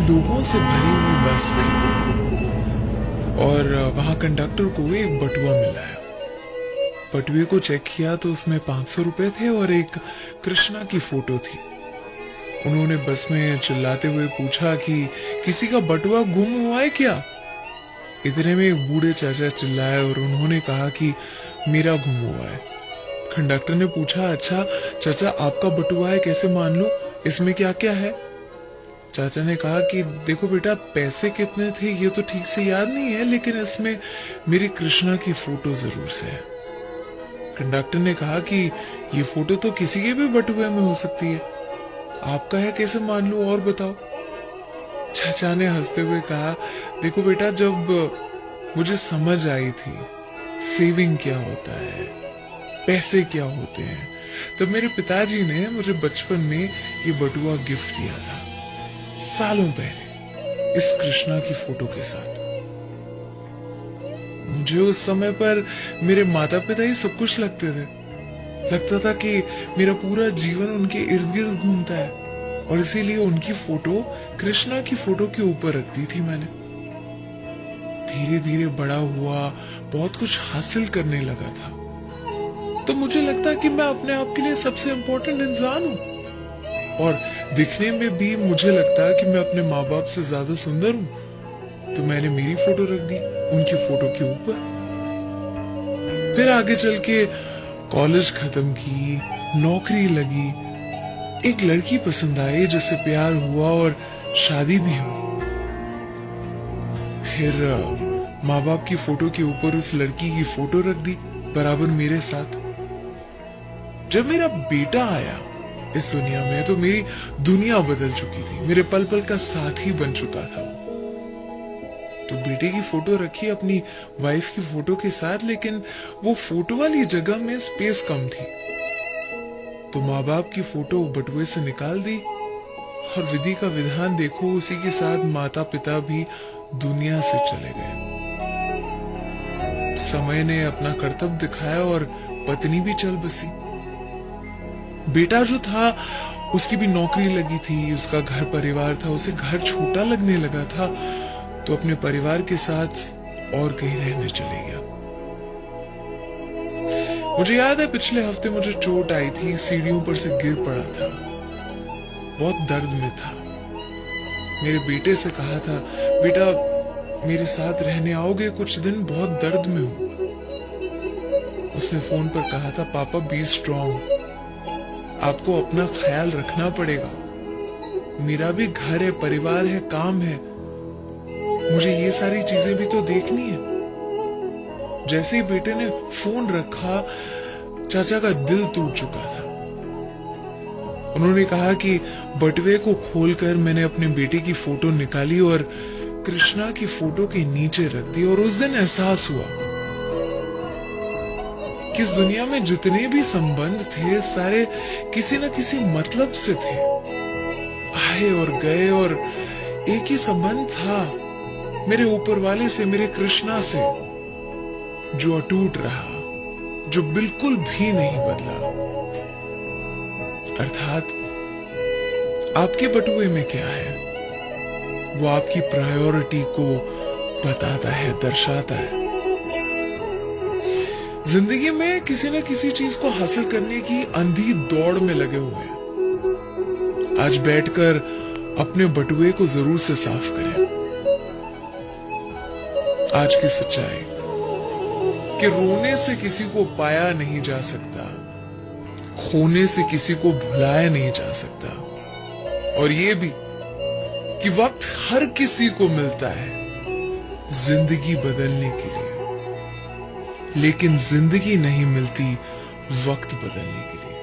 लोगों से भरी हुई बस थी और वहां कंडक्टर को एक बटुआ मिला है। बटुए को चेक किया तो उसमें 500 रुपए थे और एक कृष्णा की फोटो थी। उन्होंने बस में चिल्लाते हुए पूछा कि किसी का बटुआ गुम हुआ है क्या? इतने में एक बूढ़े चाचा चिल्लाए और उन्होंने कहा कि मेरा गुम हुआ है। कंडक्टर ने पूछा, अच्छा चाचा आपका बटुआ है, कैसे मान लो, इसमें क्या क्या है? चाचा ने कहा कि देखो बेटा, पैसे कितने थे ये तो ठीक से याद नहीं है, लेकिन इसमें मेरी कृष्णा की फोटो जरूर से है। कंडक्टर ने कहा कि ये फोटो तो किसी के भी बटुए में हो सकती है, आपका है कैसे मान लूं, और बताओ। चाचा ने हंसते हुए कहा, देखो बेटा, जब मुझे समझ आई थी सेविंग क्या होता है, पैसे क्या होते हैं, तब मेरे पिताजी ने मुझे बचपन में ये बटुआ गिफ्ट दिया था, सालों पहले, इस कृष्णा की फोटो के साथ। मुझे उस समय पर मेरे माता पिता ही सब कुछ लगते थे। लगता था कि मेरा पूरा जीवन उनके इर्द गिर्द घूमता है, और इसीलिए उनकी फोटो कृष्णा की फोटो के ऊपर रख दी थी मैंने। धीरे धीरे बड़ा हुआ, बहुत कुछ हासिल करने लगा था, तो मुझे लगता कि मैं अपने आप के लिए सबसे इंपॉर्टेंट इंसान हूं, और दिखने में भी मुझे लगता कि मैं अपने माँ बाप से ज्यादा सुंदर हूं। तो मैंने मेरी फोटो रख दी उनकी फोटो के ऊपर। फिर आगे चल के कॉलेज खत्म की, नौकरी लगी, एक लड़की पसंद आई जिससे प्यार हुआ और शादी भी हुई। फिर माँ बाप की फोटो के ऊपर उस लड़की की फोटो रख दी बराबर मेरे साथ। जब मेरा बेटा आया इस दुनिया में तो मेरी दुनिया बदल चुकी थी, मेरे पल पल का साथी बन चुका था। तो बेटे की फोटो रखी अपनी वाइफ की फोटो के साथ, लेकिन वो फोटो वाली जगह में स्पेस कम थी, तो माँ बाप की फोटो बटुए से निकाल दी, और विधि का विधान देखो, उसी के साथ माता पिता भी दुनिया से चले गए। समय ने अपना कर्तव्य दिखाया और पत्नी भी चल बसी। बेटा जो था उसकी भी नौकरी लगी थी, उसका घर परिवार था, उसे घर छोटा लगने लगा था, तो अपने परिवार के साथ और कहीं रहने चले गया। मुझे याद है पिछले हफ्ते मुझे चोट आई थी, सीढ़ियों पर से गिर पड़ा था, बहुत दर्द में था। मेरे बेटे से कहा था, बेटा मेरे साथ रहने आओगे कुछ दिन, बहुत दर्द में हूं। उसने फोन पर कहा था, पापा बी स्ट्रॉन्ग, आपको अपना ख्याल रखना पड़ेगा, मेरा भी घर है, परिवार है, काम है, मुझे ये सारी चीजें भी तो देखनी है। जैसे ही बेटे ने फोन रखा, चाचा का दिल टूट चुका था। उन्होंने कहा कि बटुए को खोलकर मैंने अपने बेटे की फोटो निकाली और कृष्णा की फोटो के नीचे रख दी, और उस दिन एहसास हुआ कि इस दुनिया में जितने भी संबंध थे सारे किसी न किसी मतलब से थे, आए और गए, और एक ही संबंध था मेरे ऊपर वाले से, मेरे कृष्णा से, जो अटूट रहा, जो बिल्कुल भी नहीं बदला। अर्थात आपके बटुए में क्या है, वो आपकी प्रायोरिटी को बताता है, दर्शाता है। जिंदगी में किसी न किसी चीज को हासिल करने की अंधी दौड़ में लगे हुए हैं। आज बैठकर अपने बटुए को जरूर से साफ करें। आज की सच्चाई कि रोने से किसी को पाया नहीं जा सकता, खोने से किसी को भुलाया नहीं जा सकता, और ये भी कि वक्त हर किसी को मिलता है जिंदगी बदलने के लिए, लेकिन जिंदगी नहीं मिलती वक्त बदलने के लिए।